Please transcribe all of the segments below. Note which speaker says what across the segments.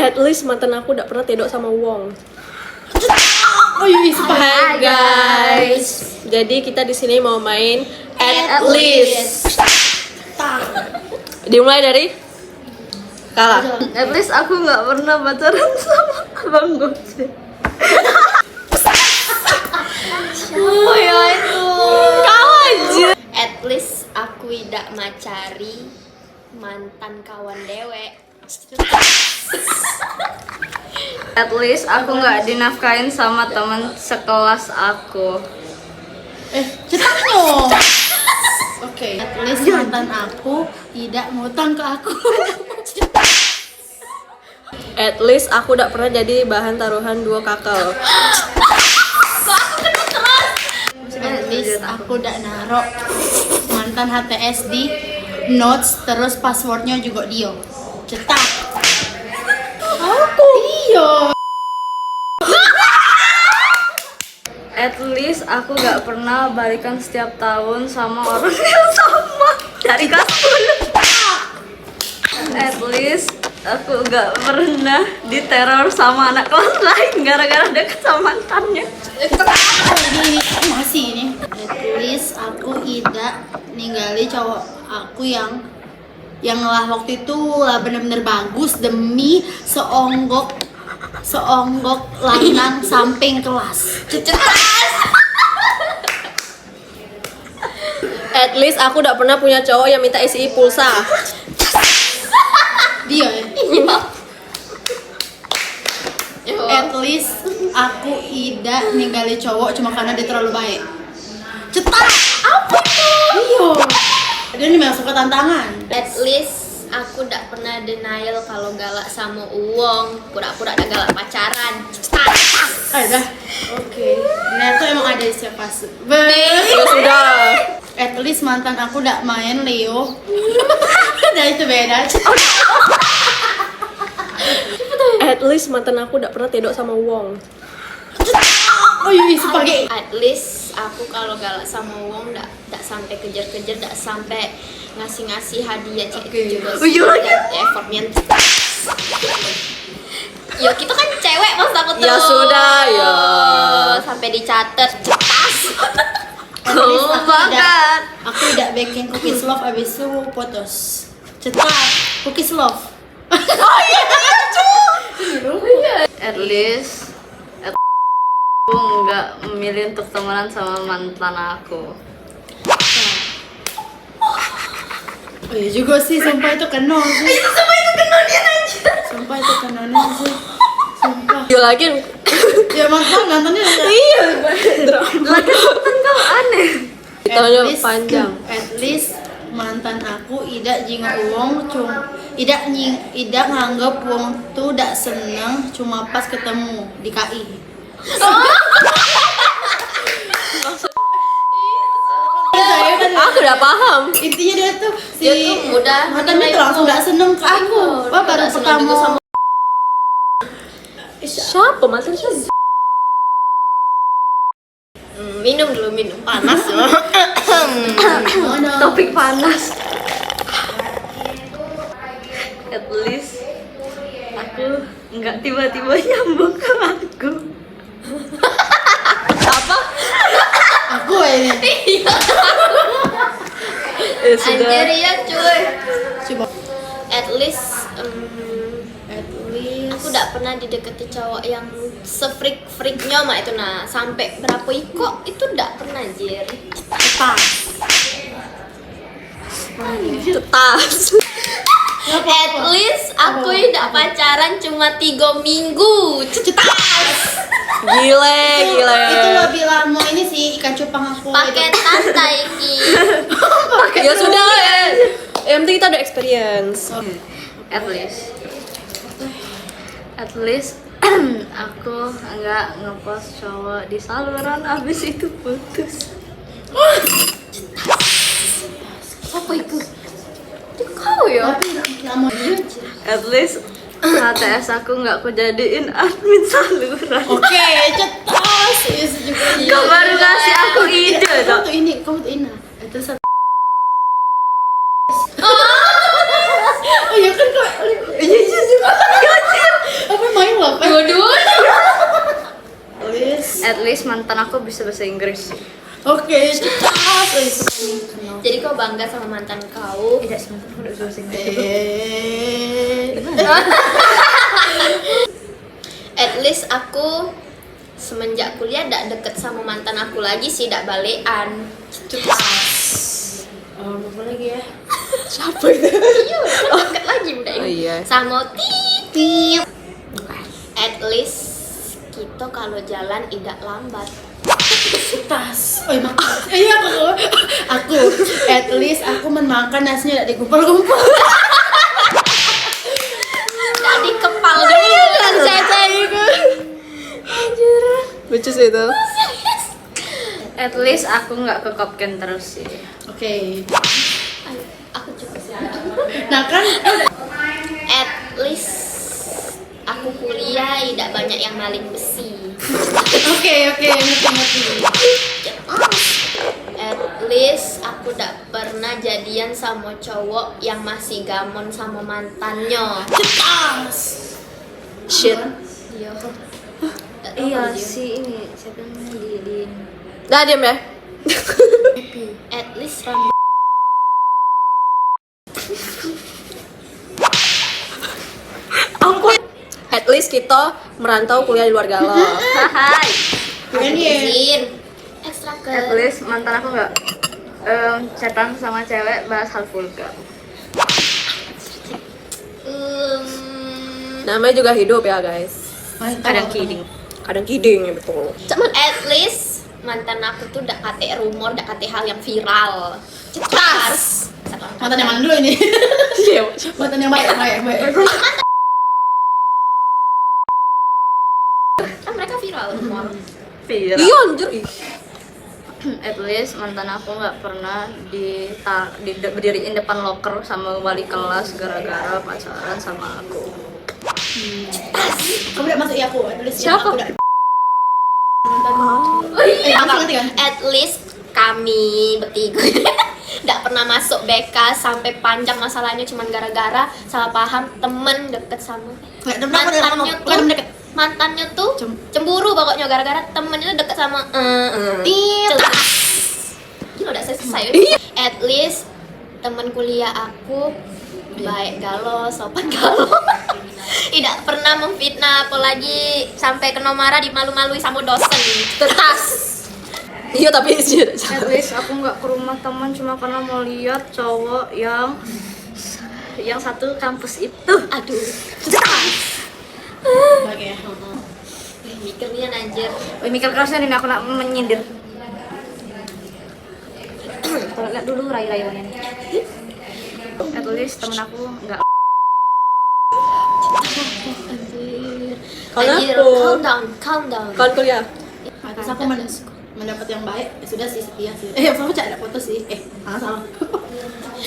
Speaker 1: At least mantan aku udah pernah tedok sama Wong.
Speaker 2: Oh iya,
Speaker 1: Hai guys. Jadi kita di sini mau main At Least. Dimulai dari Kala.
Speaker 3: At least aku nggak pernah pacaran sama Bang Gojek.
Speaker 2: Oh ya itu.
Speaker 1: Kau aja.
Speaker 3: At least aku tidak macari mantan kawan dewek. At least aku nggak dinafkain sama teman sekelas aku.
Speaker 2: Cetak dong. Oke, at least mantan aku tidak ngutang ke aku.
Speaker 1: At least aku udah pernah jadi bahan taruhan duo kakak.
Speaker 2: At least aku udah naro mantan HTS di notes, terus passwordnya juga dia. Cetak. Aku iya.
Speaker 3: At least aku nggak pernah balikan setiap tahun sama orang yang sama dari kelas 10. At least aku nggak pernah diteror sama anak kelas lain gara-gara deket sama mantannya.
Speaker 2: Ini masih ini. At least aku tidak ninggali cowok aku yang lah waktu itu lah bener-bener bagus demi seonggok lanang samping kelas.
Speaker 1: At least aku udah pernah punya cowok yang minta isi pulsa.
Speaker 2: Dia ya. At least aku tidak ninggali cowok cuma karena dia terlalu baik. Cetak. Apa itu? Iya. Dia ini memang suka tantangan.
Speaker 3: At least aku tidak pernah denial kalau galak sama uang, pura-pura ada galak pacaran.
Speaker 2: Ada. Oke. Nah itu emang ada siapa sih?
Speaker 1: Ya sudah.
Speaker 2: At least mantan aku udah main Leo. Nah itu beda.
Speaker 1: At least mantan aku udah pernah tedok sama Wong.
Speaker 2: Oh iya sebagai.
Speaker 3: At least aku kalau galak sama uang tidak sampai kejar-kejar, tidak sampai ngasih hadiah cek itu juga sih. Effortnya. Yo kita kan cewek mas aku tuh.
Speaker 1: Ya sudah ya.
Speaker 3: Sampai dicatat cetas.
Speaker 2: At least aku udah bikin cookies love abis itu putus. Cetak. Cookies love. Oh iya.
Speaker 3: At least aku nggak memilih untuk temenan sama mantan aku.
Speaker 2: Oh iya juga sih, sumpah itu kena sih. Sumpah itu kena dia aja. Sumpah itu kena sih. Sumpah.
Speaker 1: Ya lagi.
Speaker 2: Ya mantannya.
Speaker 1: Iya.
Speaker 3: Lagi mantan kau aneh.
Speaker 1: Kita panjang.
Speaker 2: At least mantan aku tidak jinga uang tidak nganggap uang tuh tidak seneng cuma pas ketemu di KI.
Speaker 1: Aku udah paham.
Speaker 2: Intinya dia tuh
Speaker 3: Dia tuh mudah
Speaker 2: mantannya tuh langsung nggak seneng ke aku. Wah baru
Speaker 3: Nggak seneng juga
Speaker 2: pertama.
Speaker 1: Siapa mantan siapa?
Speaker 3: Minum dulu, minum panas.
Speaker 1: Topik panas.
Speaker 3: At least aku nggak tiba-tiba nyambung ke lagu.
Speaker 1: Apa?
Speaker 2: Aku ini.
Speaker 1: Ya sudah.
Speaker 3: Anjir ya cuy.
Speaker 2: Coba.
Speaker 3: At least
Speaker 2: At least.
Speaker 3: aku tidak pernah dideketi cowok yang se-freak-freaknya mah itu nah sampai berapa iko itu tidak pernah anjir.
Speaker 2: Cepat.
Speaker 1: Tetas.
Speaker 3: At least aku tidak pacaran cuma 3 minggu. Cetas.
Speaker 1: Gile.
Speaker 2: Itu lebih lama ini sih ikan cupang aku.
Speaker 3: Pakai tanta iki.
Speaker 1: Ya sudah ya. Yang penting kita ada experience.
Speaker 3: At least aku enggak ngepost cowok di saluran abis itu putus. Apa itu? Itu kau ya?
Speaker 2: Tapi lama dia.
Speaker 3: At least HTS aku nggak aku jadiin admin saluran.
Speaker 2: Oke, cetas. Yes, juga.
Speaker 3: Kau baru ngasih aku ide
Speaker 2: Kamu
Speaker 3: dong.
Speaker 2: tuh ini. Itu satu. Oh iya kan kok. Iya juga.
Speaker 3: Waduh.
Speaker 4: At least mantan aku bisa bahasa Inggris.
Speaker 2: Oke, cepat.
Speaker 3: Jadi kau bangga sama mantan kau?
Speaker 4: Tidak sih, mantan aku udah bisa bahasa Inggris.
Speaker 3: At least aku semenjak kuliah ndak deket sama mantan aku lagi sih, ndak balekan.
Speaker 2: Apa lagi ya?
Speaker 1: Siapa itu?
Speaker 3: Iya, udah deket lagi udah
Speaker 1: Oh
Speaker 3: ini.
Speaker 1: iya.
Speaker 3: Sama Titi. At least kita kalau jalan tidak lambat.
Speaker 2: Tas. Oh iya, iya aku. At least aku makan nasinya tidak digumpal-gumpal.
Speaker 3: Ndak dikepal dulu kan saya itu. Anjir.
Speaker 1: Lucu sih itu.
Speaker 4: At least aku nggak ke Kopken terus sih.
Speaker 2: Oke.
Speaker 3: Ayo, aku coba sih.
Speaker 2: Nah kan
Speaker 3: At least aku kuliah tidak banyak yang maling besi.
Speaker 2: oke, ngerti.
Speaker 3: At least aku tidak pernah jadian sama cowok yang masih gamon sama mantannya.
Speaker 2: Tas.
Speaker 1: Shit.
Speaker 3: Iya.
Speaker 4: Iya sih ini siapa namanya di
Speaker 1: Dah diam ya.
Speaker 3: At least rambut
Speaker 1: Aku at least kita merantau kuliah di luar galau.
Speaker 4: Hai.
Speaker 2: Ini ya.
Speaker 3: izin ekstra ke.
Speaker 4: At least mantan aku nggak chatan sama cewek bahas hal vulgar.
Speaker 1: Namanya juga hidup ya guys.
Speaker 4: Kadang kidding.
Speaker 1: Kadang kidding ya betul.
Speaker 3: Cuman at least mantan aku tuh udah kate rumor, udah kate hal yang viral. Cetas.
Speaker 2: Mantan yang mana dulu ini?
Speaker 1: Iya.
Speaker 2: Mantan yang baik.
Speaker 3: Kan mereka viral rumor.
Speaker 4: Viral.
Speaker 1: Iya anjir. Ih.
Speaker 4: At least mantan aku nggak pernah berdiriin depan loker sama wali kelas gara-gara pacaran sama aku.
Speaker 2: Kamu udah masuk ya aku. At least
Speaker 1: Siapa?
Speaker 2: aku udah.
Speaker 3: Apa?
Speaker 2: Ngerti kan?
Speaker 3: At least kami bertiga nggak pernah masuk BK sampai panjang masalahnya cuman gara-gara salah paham temen deket sama mantannya tuh cemburu pokoknya gara-gara temennya tuh deket sama gila udah selesai. At least temen kuliah aku baik galau, sopan galau. Tidak pernah memfitnah apalagi sampai kena marah dimalu-malui sama dosen. Tetas.
Speaker 1: Iya tapi
Speaker 4: At least aku nggak ke rumah teman cuma karena mau lihat cowok yang satu kampus itu.
Speaker 3: Aduh.
Speaker 2: Oke.
Speaker 3: Mikirnya anjir.
Speaker 4: Mikir kerasnya nih aku nak menyindir. Kalau lihat dulu rai-rainya. At least temen aku nggak.
Speaker 1: Kalau
Speaker 3: Anjir,
Speaker 1: aku
Speaker 3: calm down.
Speaker 1: kawan kuliah.
Speaker 2: Terus aku mendapat yang baik. Ya sudah sih setia sih. Aku cak ada foto sih. Salah.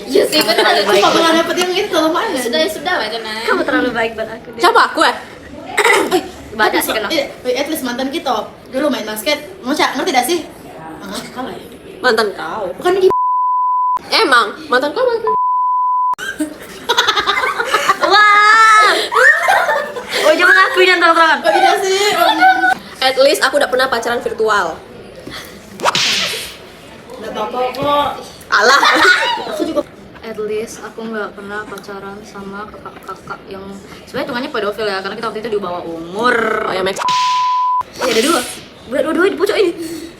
Speaker 3: Iya sih benar.
Speaker 4: Baik.
Speaker 2: Aku nggak dapet yang itu lumayan.
Speaker 3: Sudah itu nah.
Speaker 4: Kamu terlalu baik buat aku deh.
Speaker 1: Siapa aku ya?
Speaker 4: Baca sih kenapa?
Speaker 2: At least mantan kita dulu main basket. Mau cak ngerti dah sih? Kalah ya.
Speaker 1: Mantan kau.
Speaker 2: Bukan di.
Speaker 1: Emang mantan kau mantan.
Speaker 4: Wah. Oh jangan ngakuin yang terang-terangan.
Speaker 2: Oh iya sih.
Speaker 1: At least aku udah pernah pacaran virtual.
Speaker 2: Gak apa-apa kok.
Speaker 1: Alah.
Speaker 2: Aku juga.
Speaker 4: At least aku nggak pernah pacaran sama kakak-kakak yang sebenarnya hitungannya pedofil ya karena kita waktu itu di bawah umur.
Speaker 1: Oh ya Max.
Speaker 4: Ya ada dua. Dua-dua di pojok ini.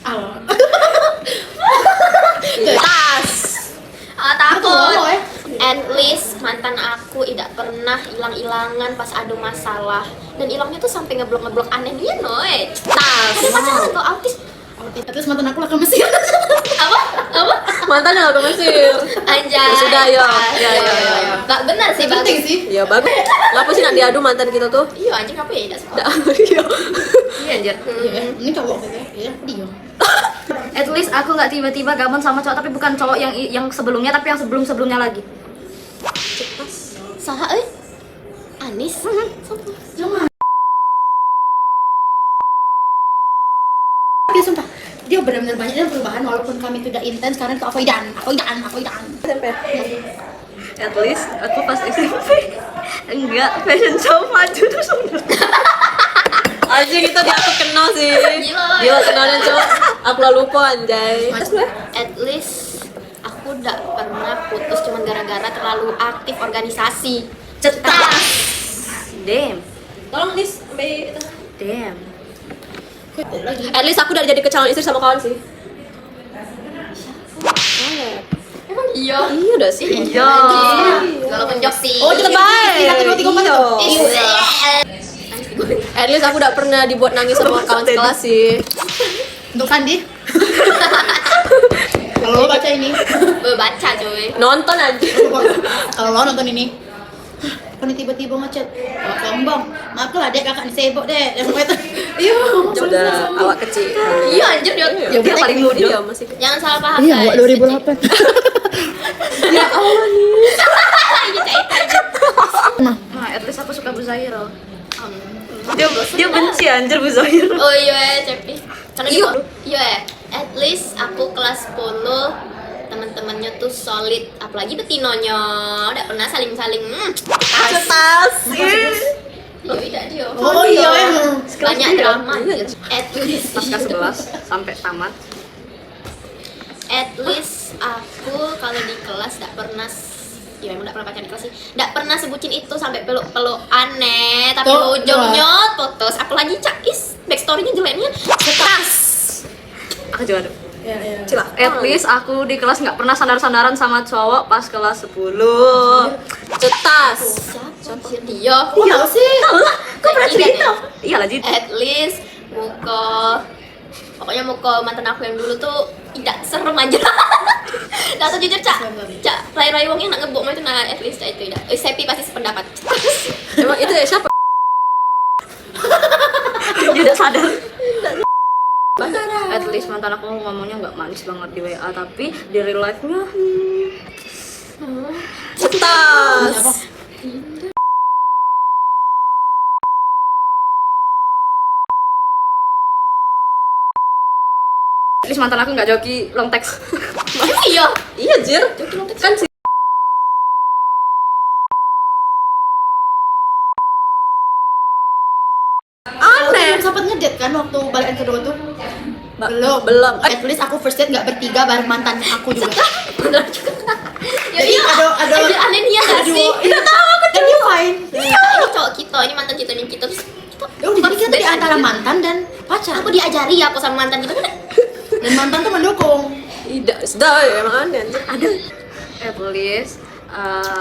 Speaker 2: Al.
Speaker 1: Tas.
Speaker 3: Takut. At least mantan aku tidak pernah hilang-hilangan pas ada masalah dan hilangnya tuh sampai ngeblok aneh dia noy.
Speaker 1: Tas.
Speaker 3: Ada pacaran kok autis.
Speaker 2: At least mantan aku lah ke Mesir.
Speaker 3: Apa?
Speaker 1: Mantan yang aku Mesir.
Speaker 3: Anjay.
Speaker 1: Ya sudah, yo. Ya.
Speaker 3: Gak benar sih
Speaker 2: Penting
Speaker 3: bagus.
Speaker 2: sih.
Speaker 1: Ya bagus. Ngapa sih nak diadu mantan kita tuh?
Speaker 3: Iya anjing apa ya tidak suka.
Speaker 1: Iya.
Speaker 4: Iya anjir.
Speaker 2: Ini cowok gitu ya. Iya, dia.
Speaker 4: At least aku nggak tiba-tiba gamon sama cowok tapi bukan cowok yang sebelumnya tapi yang sebelumnya lagi.
Speaker 3: Saha Anis.
Speaker 2: Jangan. Dia sumpah, dia benar-benar banyak dan perubahan walaupun kami tidak intens karena itu aku idan.
Speaker 4: At least aku pas SMP enggak fashion show maju terus
Speaker 1: anjing itu dia aku kenal sih.
Speaker 3: Gila.
Speaker 1: Gila kenalnya cowok. Aku lah lupa anjay. Terus gue?
Speaker 3: At least aku gak pernah putus cuman gara-gara terlalu aktif organisasi.
Speaker 4: Cetas. Damn.
Speaker 1: Tolong Nis, sampai itu.
Speaker 4: Damn.
Speaker 1: At least aku udah jadi calon istri sama kawan sih.
Speaker 3: Emang iya?
Speaker 1: Iya udah sih.
Speaker 4: Iya.
Speaker 3: Kalau penjok sih.
Speaker 1: Oh kita baik.
Speaker 2: 1, 2, 3, 4 tuh.
Speaker 3: Iya.
Speaker 1: At least aku udah pernah dibuat nangis sama kawan sekelas sih.
Speaker 2: Untuk Sandi. Kalau lo baca ini,
Speaker 3: Baca cuy.
Speaker 1: Nonton aja.
Speaker 2: kalau lo nonton ini, kan tiba-tiba ngechat, "Oh, Bang, maaf lah dek kakak disebok dek." Yang itu. Iya,
Speaker 1: Udah awak kecil.
Speaker 3: Iya anjir dia.
Speaker 2: Ya,
Speaker 1: Dia paling muda. Iya masih.
Speaker 3: Jangan salah paham
Speaker 2: Iya,
Speaker 3: guys.
Speaker 2: buat 2008.
Speaker 1: Ya Allah nih.
Speaker 3: Iya caitan.
Speaker 4: Nah, at least aku suka Bu Zahiro. Dia benci anjir Bu Zahiro.
Speaker 3: Oh iya Cepi. Karena
Speaker 1: Iya.
Speaker 3: Iya. At least aku kelas 10 teman-temannya tuh solid, apalagi betinonya udah pernah saling-saling
Speaker 1: Cetas.
Speaker 3: iya tidak dia
Speaker 2: Oh iya emang.
Speaker 3: banyak drama at least
Speaker 4: Pasca 11 sampai tamat.
Speaker 3: at least aku kalau di kelas gak pernah ya memang gak pernah pacaran di kelas sih, gak pernah sebutin itu sampai peluk-peluk aneh, tapi
Speaker 2: Tuh,
Speaker 3: ujungnya putus, apalagi Cais backstory-nya jeleknya cetas.
Speaker 4: Aku juga ada.
Speaker 2: Iya, iya.
Speaker 1: Cila.
Speaker 4: At least aku di kelas nggak pernah sandar-sandaran sama cowok pas kelas 10.
Speaker 1: Cetas.
Speaker 3: Siapa dia?
Speaker 2: Iya sih.
Speaker 4: Tahu lah, kok pernah
Speaker 3: Tidak,
Speaker 4: cerita?
Speaker 3: ya?
Speaker 4: Iya lah, Jit.
Speaker 3: At least pokoknya muka mantan aku yang dulu tuh tidak serem aja. Gak tau jujur Cak rai-rai wong yang nak ngebok mah itu nah at least Cak itu tidak. Sepi pasti sependapat.
Speaker 1: Emang itu ya siapa?
Speaker 4: Dia udah sadar. At least mantan aku ngomongnya nggak manis banget di WA, tapi di real life-nya
Speaker 1: Cetas.
Speaker 4: at least mantan aku nggak joki long text.
Speaker 3: Iya.
Speaker 1: Iya Jir. Kan sih.
Speaker 2: Aneh. Sempat ngedet kan waktu balikan kedua tuh? Belum. At least aku first date nggak bertiga bareng mantan aku juga.
Speaker 3: Benar juga. Ya
Speaker 2: Jadi
Speaker 3: iya.
Speaker 2: ada
Speaker 3: Anjir aneh nih ya gak sih?
Speaker 2: Iya tahu aku dan dia fine.
Speaker 3: Iya. Ini cowok kita, ini mantan kita, ini kita. Terus kita
Speaker 2: Udah jadi kita di antara mantan dan pacar.
Speaker 3: aku diajari ya aku sama mantan kita.
Speaker 2: Dan mantan tuh mendukung.
Speaker 1: Tidak, sudah ya emang aneh.
Speaker 4: Ada. At least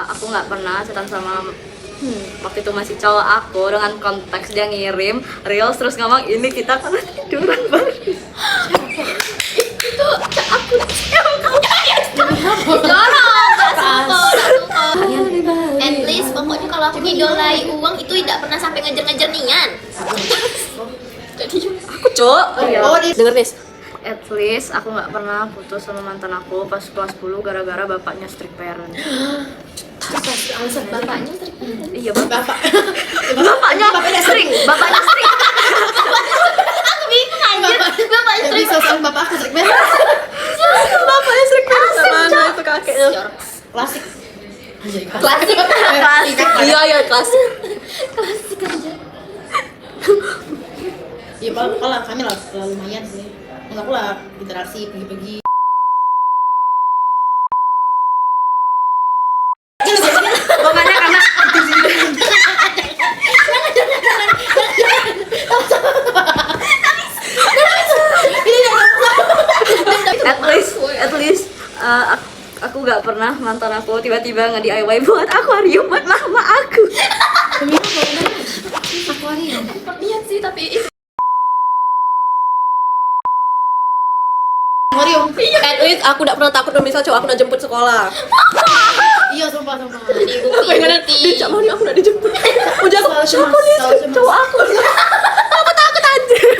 Speaker 4: aku nggak pernah chatan sama waktu itu masih cowok aku dengan konteks dia ngirim reels terus ngomong ini kita kan tiduran bareng.
Speaker 3: Itu Cak aku. Emang kamu jorok, gak suka. At least pokoknya kalau aku ngidolai uang itu tidak pernah sampai ngejar-ngejar nian. Jadi
Speaker 1: Aku cok.
Speaker 2: Oh, di
Speaker 1: Denger nih.
Speaker 4: At least aku nggak pernah putus sama mantan aku pas kelas 10 gara-gara bapaknya strict parent.
Speaker 2: alasan
Speaker 3: bapaknya sering.
Speaker 4: Iya
Speaker 2: bapak.
Speaker 4: bapaknya sering.
Speaker 3: Aku bingung anjir. Bapaknya
Speaker 2: Gak
Speaker 3: sering.
Speaker 2: bisa soal bapak aku sering banget.
Speaker 1: Bapaknya sering banget sama anak itu kakeknya.
Speaker 3: Jorok.
Speaker 2: Klasik.
Speaker 3: Klasik.
Speaker 1: Iya iya kelas.
Speaker 3: Klasik aja.
Speaker 2: Ya kalau kami lah lumayan sih. Enggak pula interaksi pergi-pergi.
Speaker 4: Pokoknya karena at least aku nggak pernah mantan aku tiba-tiba nge-DIY buat akuarium buat mama aku.
Speaker 2: Demi apa? Akuarium.
Speaker 3: Niat sih tapi itu
Speaker 2: Akuarium.
Speaker 1: At least aku gak pernah takut kalau misal cowok aku nak jemput sekolah.
Speaker 2: Iya sumpah.
Speaker 3: jadi
Speaker 1: Pengen
Speaker 3: bukti.
Speaker 1: dia cak mau aku nak dijemput. Udah aku
Speaker 2: Selalu cemas.
Speaker 1: cowok aku. Aku takut anjir.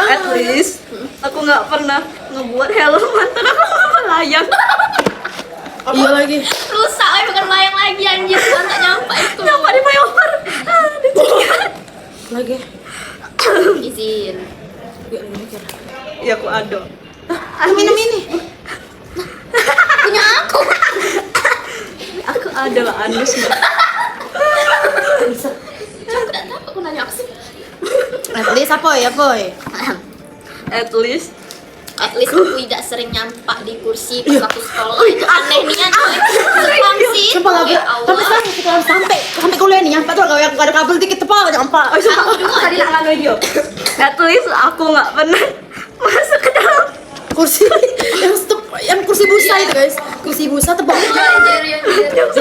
Speaker 4: At least aku nggak pernah ngebuat helm mantan aku melayang.
Speaker 2: Iya lagi.
Speaker 3: Rusak bukan layang lagi anjir. Gua tak nyampe itu.
Speaker 4: Kenapa di flyover?
Speaker 2: Lagi.
Speaker 3: Izin.
Speaker 4: Ya aku ado.
Speaker 2: Minum ini.
Speaker 3: Punya aku.
Speaker 4: Aku ada lah anus.
Speaker 3: Aku tak tahu aku nanya apa sih.
Speaker 2: At least apa ya, Boy?
Speaker 4: At least
Speaker 3: At least aku tidak sering nyampak di kursi pas waktu sekolah. Itu aneh nian coy. Sepang sih.
Speaker 2: Sumpah gak
Speaker 3: Ya
Speaker 2: sampai
Speaker 3: Allah.
Speaker 2: sekarang sampai kuliah nih nyampe tuh gak ada kabel dikit tepal nyampe.
Speaker 4: Oh, sumpah, tadi nak nganu video. At least aku nggak pernah masuk ke dalam
Speaker 2: Kursi yang kursi busa itu guys. Kursi busa tebal.
Speaker 3: Anjir,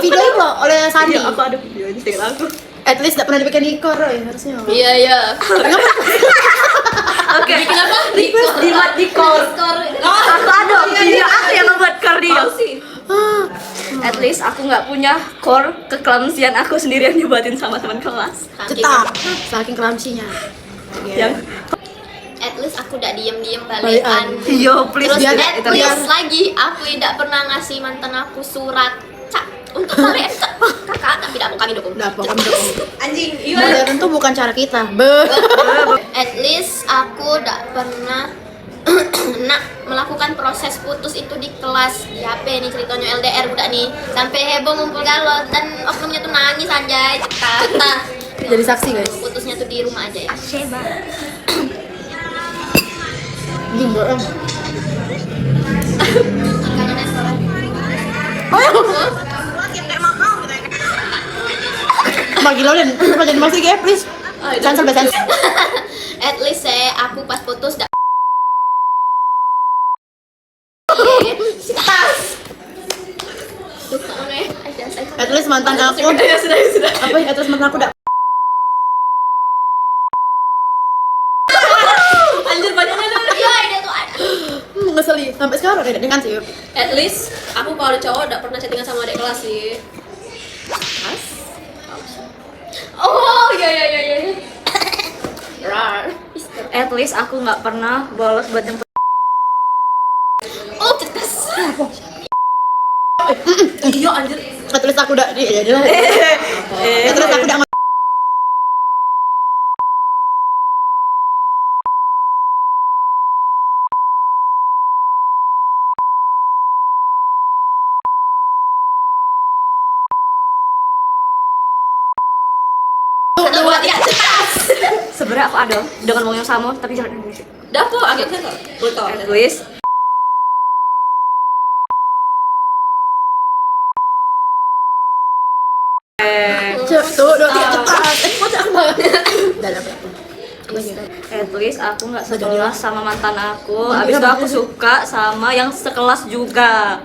Speaker 2: Video loh oleh Sandi.
Speaker 4: Iya, aku ada video di Instagram aku.
Speaker 2: At least gak pernah dibikin ikor harusnya.
Speaker 3: Iya, iya.
Speaker 4: Oke.
Speaker 3: Kenapa?
Speaker 4: Dibuat di core. Aku ada video aku yang ngebuat core dia.
Speaker 2: Ah,
Speaker 4: At least aku nggak punya core keklamsian aku sendirian dibuatin sama teman kelas.
Speaker 2: tetap saking kelamsinya.
Speaker 4: Yang
Speaker 3: At least aku udah diem-diem balikan.
Speaker 4: yo please
Speaker 3: Terus
Speaker 2: biar-
Speaker 3: at
Speaker 2: biar-
Speaker 3: least lagi aku tidak pernah ngasih mantan aku surat cak untuk kalian Cak. Kakak tapi tidak mau kami dukung.
Speaker 2: Udah pokoknya dukung.
Speaker 1: Anjing,
Speaker 2: Modern tuh bukan cara kita.
Speaker 3: At least aku tidak pernah nak melakukan proses putus itu di kelas di HP nih ceritanya LDR budak nih sampai heboh ngumpul galot dan oknumnya tuh nangis anjay kata
Speaker 2: Jadi saksi guys.
Speaker 3: putusnya tuh di rumah aja ya.
Speaker 2: Gimbo.
Speaker 3: Makanya restoran.
Speaker 2: Oh ya. Bagi lo dan jadi masih ya please. Cancel besan.
Speaker 3: At least aku pas putus dak
Speaker 2: At least mantan aku.
Speaker 1: sudah.
Speaker 2: Apa ya? At least mantan aku udah.
Speaker 1: Anjir, banyak
Speaker 3: iya ada tuh ada.
Speaker 2: Ngeselin sampai sekarang ada dengan sih.
Speaker 1: At least aku kalau ada cowok udah pernah chattingan sama adik kelas sih.
Speaker 3: Oh iya iya iya iya.
Speaker 1: Rar.
Speaker 4: at least aku nggak pernah bolos buat jemput.
Speaker 3: Oh cetas.
Speaker 1: Iya anjir.
Speaker 2: At least aku udah ya jelas. At least aku udah
Speaker 3: Satu dua tiga cetas.
Speaker 4: Sebenarnya aku ada dengan wong yang sama tapi jalan Indonesia.
Speaker 1: Dapo agak kan. Betul.
Speaker 4: At least
Speaker 2: tuh 2 3 cepat. Kocak banget. Dalam.
Speaker 4: at least aku nggak sekelas sama mantan aku. Abis itu aku suka sama yang sekelas juga.